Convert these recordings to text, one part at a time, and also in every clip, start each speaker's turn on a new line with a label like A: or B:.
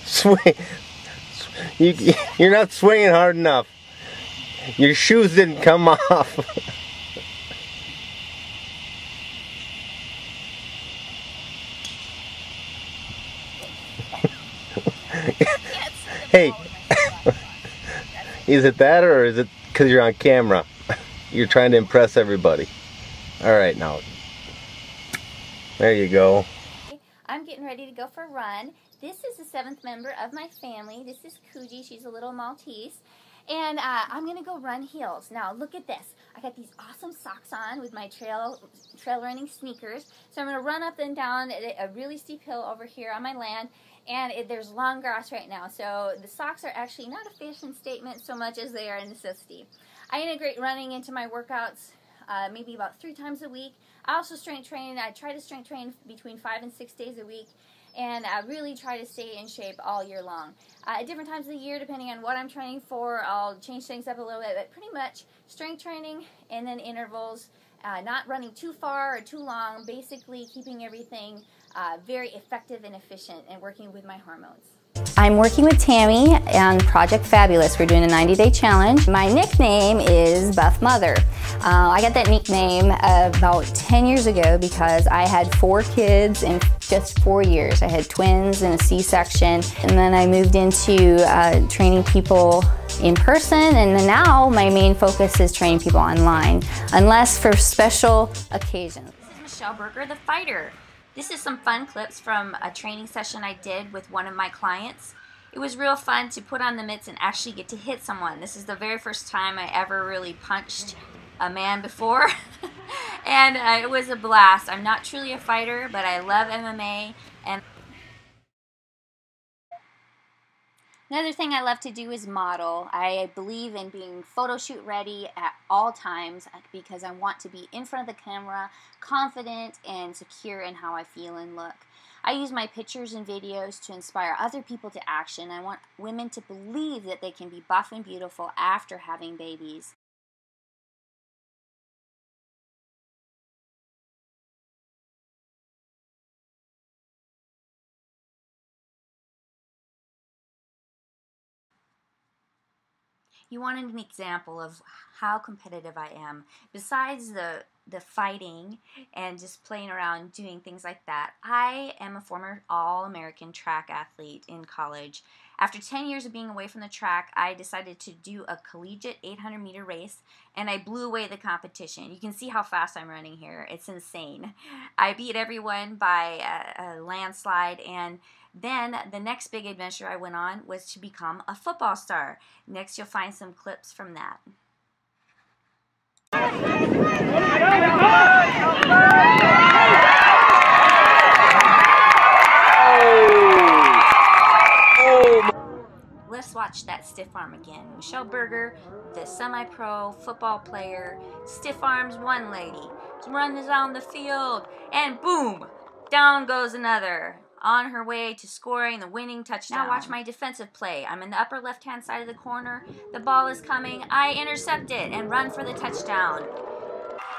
A: Swing. You're not swinging hard enough. Your shoes didn't come off. Hey, is it that, or is it because you're on camera? You're trying to impress everybody. All right, now. There you go.
B: I'm getting ready to go for a run. This is the 7th member of my family. This is Kuji. She's a little Maltese. And I'm going to go run hills. Now, look at this. I got these awesome socks on with my trail running sneakers. So I'm going to run up and down a really steep hill over here on my land. And there's long grass right now. So the socks are actually not a fashion statement so much as they are a necessity. I integrate running into my workouts maybe about 3 times a week. I also strength train. I try to strength train between 5 and 6 days a week. And I really try to stay in shape all year long. At different times of the year, depending on what I'm training for, I'll change things up a little bit, but pretty much strength training and then intervals, not running too far or too long, basically keeping everything very effective and efficient and working with my hormones.
C: I'm working with Tammy on Project Fabulous. We're doing a 90-day challenge. My nickname is Buff Mother. I got that nickname about 10 years ago because I had 4 kids in just 4 years. I had twins and a C-section, and then I moved into training people in person, and then now my main focus is training people online, unless for special occasions.
B: This is Berger, the fighter. This is some fun clips from a training session I did with one of my clients. It was real fun to put on the mitts and actually get to hit someone. This is the very first time I ever really punched a man before. And it was a blast. I'm not truly a fighter, but I love MMA. And another thing I love to do is model. I believe in being photo shoot ready at all times because I want to be in front of the camera, confident and secure in how I feel and look. I use my pictures and videos to inspire other people to action. I want women to believe that they can be buff and beautiful after having babies. You wanted an example of how competitive I am. Besides the fighting and just playing around doing things like that, I am a former All-American track athlete in college. After 10 years of being away from the track, I decided to do a collegiate 800-meter race, and I blew away the competition. You can see how fast I'm running here. It's insane. I beat everyone by a landslide, and then the next big adventure I went on was to become a football star. Next, you'll find some clips from that. Let's watch that stiff arm again. Michelle Berger, the semi-pro football player, stiff arms one lady, runs down the field, and boom, down goes another, on her way to scoring the winning touchdown. Now watch my defensive play. I'm in the upper left-hand side of the corner. The ball is coming. I intercept it and run for the touchdown.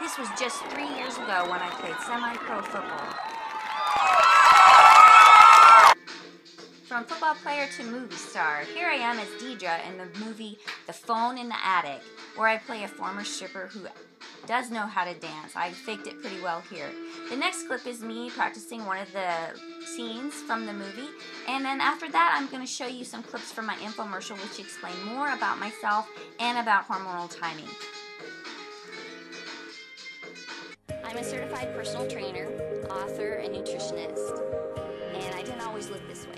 B: This was just 3 years ago when I played semi-pro football. From football player to movie star, here I am as Deidre in the movie The Phone in the Attic, where I play a former stripper who does know how to dance. I faked it pretty well here. The next clip is me practicing one of the scenes from the movie, and then after that I'm going to show you some clips from my infomercial which explain more about myself and about hormonal timing. I'm a certified personal trainer, author, and nutritionist, and I didn't always look this way.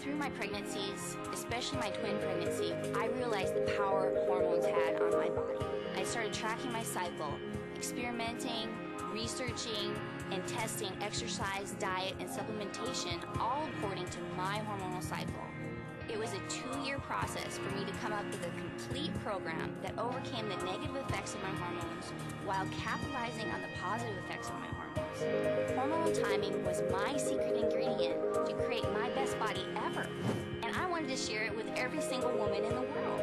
B: Through my pregnancies, especially my twin pregnancy, I realized the power hormones had on my body. I started tracking my cycle, experimenting, researching, and testing exercise, diet, and supplementation, all according to my hormonal cycle. It was a 2-year process for me to come up with a complete program that overcame the negative effects of my hormones while capitalizing on the positive effects of my hormones. Hormonal timing was my secret ingredient to create my best body ever, and I wanted to share it with every single woman in the world.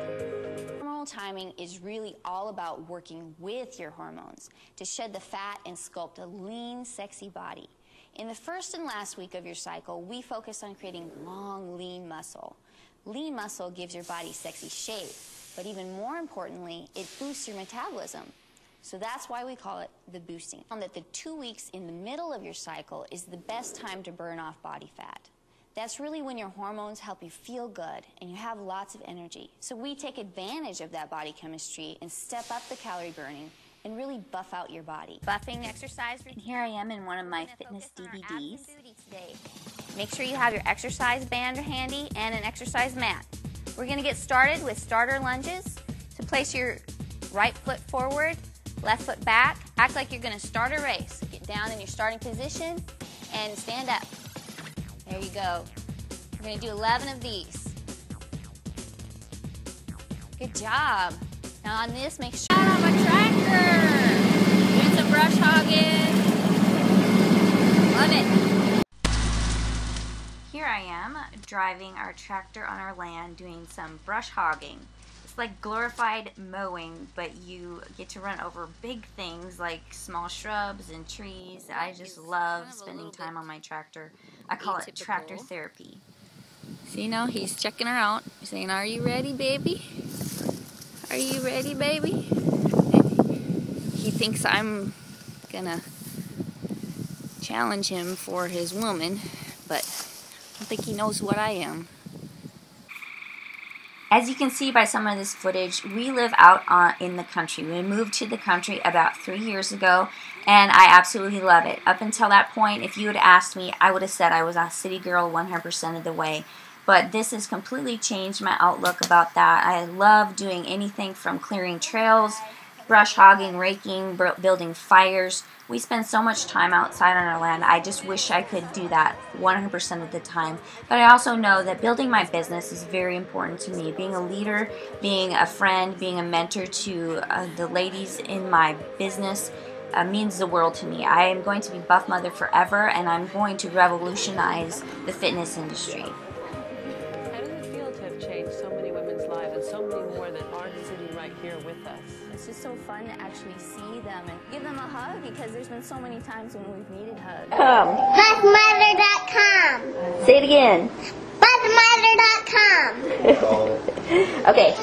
B: Hormonal
C: timing is really all about working with your hormones to shed the fat and sculpt a lean, sexy body. In the first and last week of your cycle, we focus on creating long, lean muscle. Lean muscle gives your body sexy shape, but even more importantly, it boosts your metabolism. So that's why we call it the boosting. And that the 2 weeks in the middle of your cycle is the best time to burn off body fat. That's really when your hormones help you feel good and you have lots of energy. So we take advantage of that body chemistry and step up the calorie burning and really buff out your body.
B: Buffing exercise routine. Here I am in one of my fitness DVDs. Make sure you have your exercise band handy and an exercise mat. We're going to get started with starter lunges. To place your right foot forward, left foot back. Act like you're going to start a race. Get down in your starting position and stand up. There you go. We're going to do 11 of these. Good job. Now on this, make sure out on my tractor. Doing some brush hogging. Love it. Here I am driving our tractor on our land doing some brush hogging. It's like glorified mowing, but you get to run over big things like small shrubs and trees. I just love spending time on my tractor. I call it tractor therapy. See now, he's checking her out. He's saying, "Are you ready, baby? Are you ready, baby?" And he thinks I'm gonna challenge him for his woman, but I don't think he knows what I am. As you can see by some of this footage, we live out in the country. We moved to the country about 3 years ago, and I absolutely love it. Up until that point, if you had asked me, I would have said I was a city girl 100% of the way. But this has completely changed my outlook about that. I love doing anything from clearing trails, brush hogging, raking, building fires. We spend so much time outside on our land. I just wish I could do that 100% of the time. But I also know that building my business is very important to me. Being a leader, being a friend, being a mentor to the ladies in my business means the world to me. I am going to be Buff Mother forever, and I'm going to revolutionize the fitness industry.
D: How does it feel to have changed so many women's lives and so many more that aren't sitting right here with us?
C: It's just so fun to actually see them and give them a hug, because there's been so many times when we've needed hugs.
B: BuffMother.com.
C: Say it again.
B: BuffMother.com.
C: Okay.